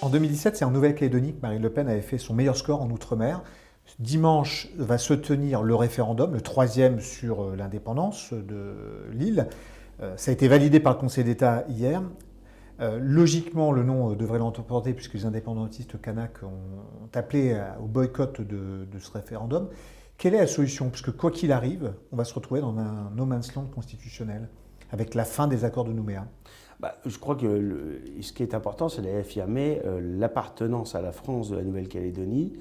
En 2017, c'est en Nouvelle-Calédonie que Marine Le Pen avait fait son meilleur score en Outre-mer. Dimanche va se tenir le référendum, le troisième sur l'indépendance de l'île. Ça a été validé par le Conseil d'État hier. Logiquement, le nom devrait l'emporter puisque les indépendantistes kanaks ont appelé au boycott de ce référendum. Quelle est la solution? Puisque quoi qu'il arrive, on va se retrouver dans un no man's land constitutionnel avec la fin des accords de Nouméa. Je crois que ce qui est important, c'est d'affirmer l'appartenance à la France de la Nouvelle-Calédonie.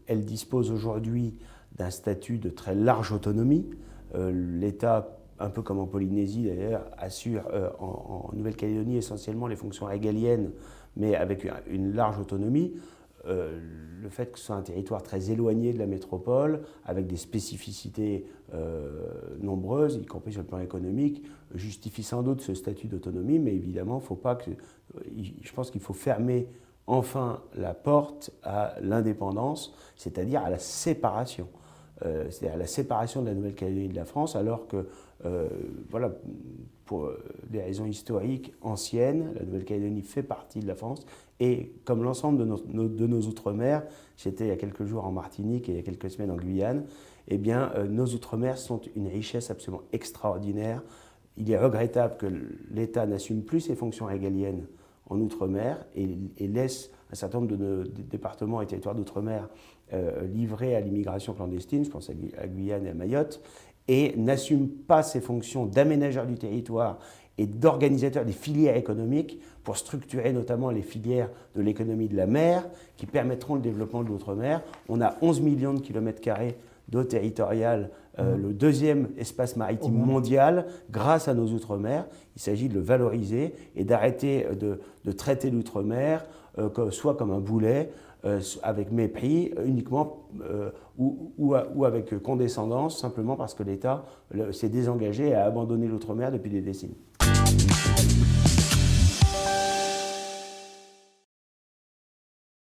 Elle dispose aujourd'hui d'un statut de très large autonomie. L'État, un peu comme en Polynésie d'ailleurs, assure en Nouvelle-Calédonie essentiellement les fonctions régaliennes, mais avec une large autonomie. Le fait que ce soit un territoire très éloigné de la métropole, avec des spécificités nombreuses, y compris sur le plan économique, justifie sans doute ce statut d'autonomie, mais évidemment, faut pas que, je pense qu'il faut fermer enfin la porte à l'indépendance, c'est-à-dire à la séparation. C'est-à-dire à la séparation de la Nouvelle-Calédonie de la France, alors que, voilà, pour des raisons historiques anciennes, la Nouvelle-Calédonie fait partie de la France, et comme l'ensemble de nos outre-mer, j'étais il y a quelques jours en Martinique et il y a quelques semaines en Guyane, eh bien, nos outre-mer sont une richesse absolument extraordinaire. Il est regrettable que l'État n'assume plus ses fonctions régaliennes en outre-mer et laisse un certain nombre de nos départements et territoires d'outre-mer livrés à l'immigration clandestine, je pense à Guyane et à Mayotte, et n'assume pas ses fonctions d'aménageur du territoire et d'organisateur des filières économiques pour structurer notamment les filières de l'économie de la mer qui permettront le développement de l'outre-mer. On a 11 millions de kilomètres carrés d'eau territoriale, le deuxième espace maritime mondial grâce à nos outre-mer. Il s'agit de le valoriser et d'arrêter de traiter l'outre-mer soit comme un boulet, avec mépris uniquement ou avec condescendance, simplement parce que l'État s'est désengagé et a abandonné l'outre-mer depuis des décennies.